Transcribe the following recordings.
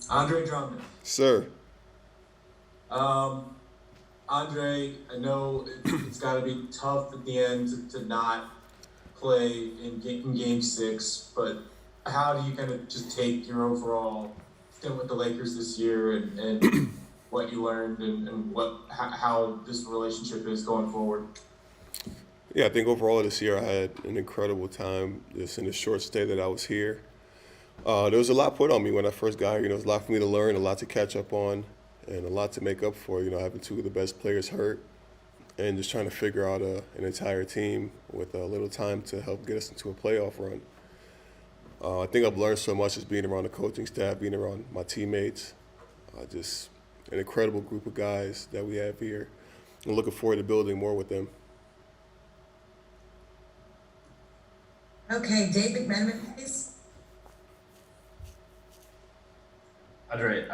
Andre Drummond. Sir. Um, Andre, I know it's got to be tough at the end to not play in game six, but how do you kind of just take your overall stint with the Lakers this year and what you learned and how this relationship is going forward? Yeah, I think overall this year I had an incredible time just in the short stay that I was here. There was a lot put on me when I first got here. There was a lot for me to learn, a lot to catch up on, and a lot to make up for. Having two of the best players hurt and just trying to figure out an entire team with a little time to help get us into a playoff run. I think I've learned so much just being around the coaching staff, being around my teammates, just an incredible group of guys that we have here. I'm looking forward to building more with them. Okay, Dave McMenamin, please. Andre,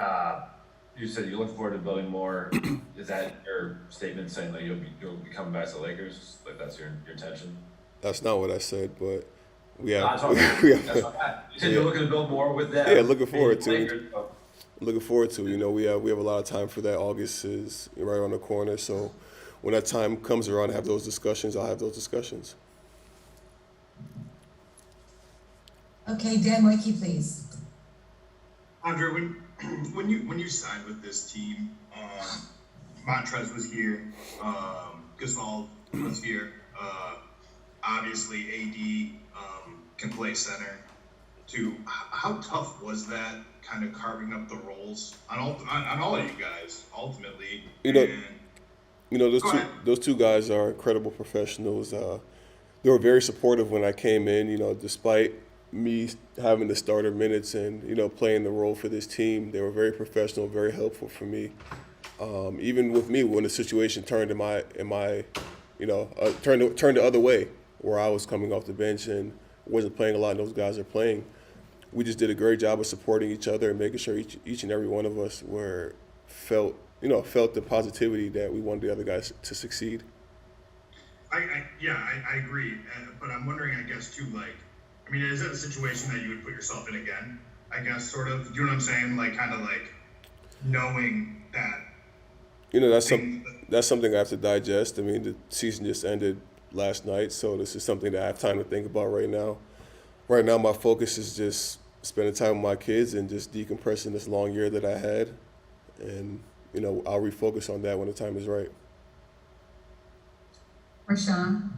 you said you're looking forward to building more. Is that your statement saying that you'll be coming back to the Lakers? Like that's your intention? That's not what I said, but we No, have. that's what we that's have what you said you're looking to build more with them. yeah, looking forward being to. Lakers, so Looking forward to. We have a lot of time for that. August is right around the corner, so when that time comes around to have those discussions, I'll have those discussions. Okay, Dan Wakey, please. Andre, when you signed with this team, Montrez was here, Gasol was here. Obviously, AD can play center. Too. How tough was that? Kind of carving up the roles on all of you guys ultimately. You know, And those go two ahead. those two guys are incredible professionals. They were very supportive when I came in. Despite me having the starter minutes and playing the role for this team, they were very professional, very helpful for me. Even with me, when the situation turned turned the other way, where I was coming off the bench and wasn't playing a lot, and those guys are playing. We just did a great job of supporting each other and making sure each and every one of us felt the positivity that we wanted the other guys to succeed. I agree, but I'm wondering, I guess too, like, I mean, is that a situation that you would put yourself in again? I guess sort of. Do you know what I'm saying? Like, kind of like knowing that things. That's something I have to digest. I mean, the season just ended last night, so this is something that I have time to think about right now. Right now, my focus is just spending time with my kids and just decompressing this long year that I had, and I'll refocus on that when the time is right. Rashawn.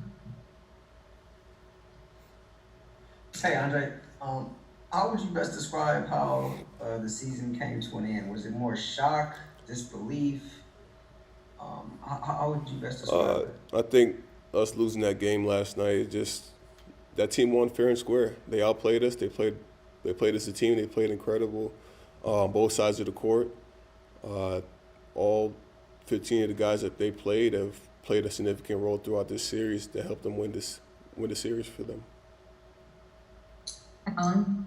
Hey Andre, how would you best describe how the season came to an end? Was it more shock, disbelief? How would you best describe it? I think us losing that game last night, just that team won fair and square. They outplayed us. They played as a team. They played incredible on both sides of the court. All 15 of the guys that they played have played a significant role throughout this series to help them win the series for them. Alan.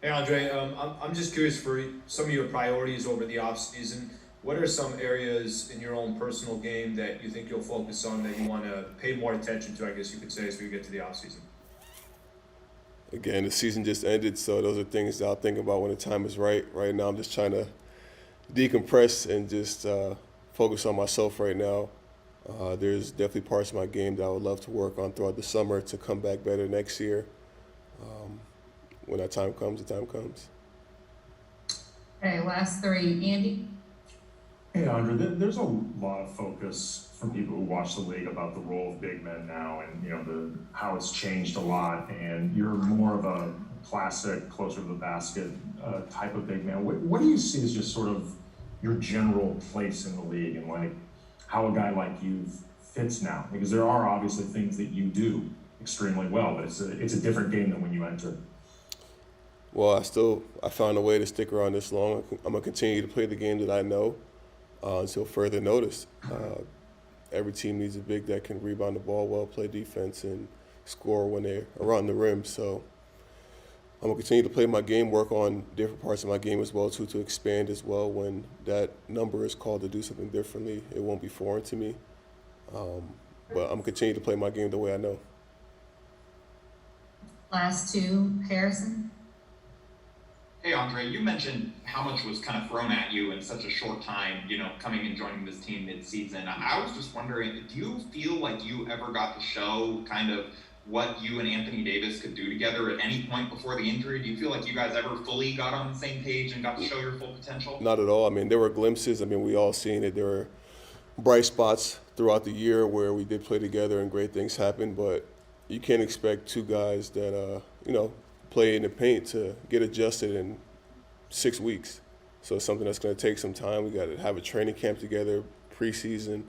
Hey Andre, I'm just curious for some of your priorities over the off season. What are some areas in your own personal game that you think you'll focus on that you want to pay more attention to? I guess you could say as we get to the off season. Again, the season just ended, so those are things that I'll think about when the time is right. Right now, I'm just trying to decompress and just focus on myself right now. There's definitely parts of my game that I would love to work on throughout the summer to come back better next year. When that time comes, the time comes. Okay, last three. Andy. Hey, Andre, there's a lot of focus from people who watch the league about the role of big men now, and how it's changed a lot. And you're more of a classic, closer to the basket type of big man. What do you see as just sort of your general place in the league, and like how a guy like you fits now? Because there are obviously things that you do extremely well, but it's a different game than when you entered. Well, I found a way to stick around this long. I'm gonna continue to play the game that I know until further notice. Every team needs a big that can rebound the ball well, play defense, and score when they're around the rim. So I'm gonna continue to play my game, work on different parts of my game as well too, to expand as well. When that number is called to do something differently, it won't be foreign to me. But I'm gonna continue to play my game the way I know. Last two. Harrison. Hey Andre, you mentioned how much was kind of thrown at you in such a short time, coming and joining this team mid-season. I was just wondering, do you feel like you ever got to show kind of what you and Anthony Davis could do together at any point before the injury? Do you feel like you guys ever fully got on the same page and got to show your full potential? Not at all. I mean, there were glimpses. I mean, we all seen it. There were bright spots throughout the year where we did play together and great things happened, but you can't expect two guys that, play in the paint to get adjusted in 6 weeks. So it's something that's going to take some time. We got to have a training camp together, preseason,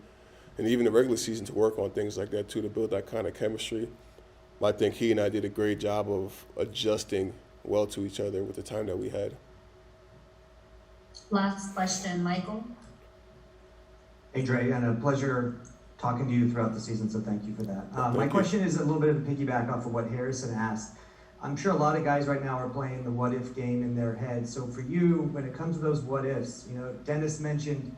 and even the regular season to work on things like that too, to build that kind of chemistry. But I think he and I did a great job of adjusting well to each other with the time that we had. Last question, Michael. Hey, Dre, and a pleasure talking to you throughout the season, so thank you for that. My question is a little bit of a piggyback off of what Harrison asked. I'm sure a lot of guys right now are playing the what-if game in their head. So for you, when it comes to those what-ifs, Dennis mentioned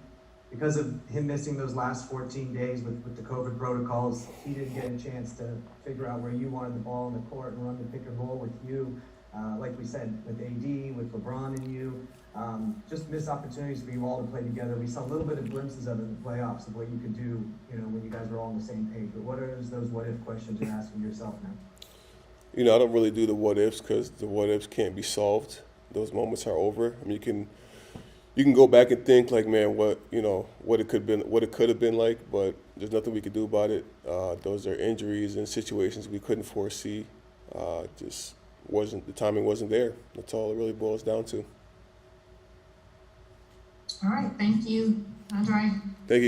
because of him missing those last 14 days with the COVID protocols, he didn't get a chance to figure out where you wanted the ball in the court and run the pick and roll with you. Like we said, with AD, with LeBron and you, just missed opportunities for you all to play together. We saw a little bit of glimpses of it in the playoffs of what you could do, when you guys were all on the same page. But what are those what-if questions you're asking yourself now? I don't really do the what ifs because the what ifs can't be solved. Those moments are over. I mean, you can go back and think like, man, what it could have been like, but there's nothing we could do about it. Those are injuries and situations we couldn't foresee. The timing wasn't there. That's all it really boils down to. All right, thank you, Andre. Thank you.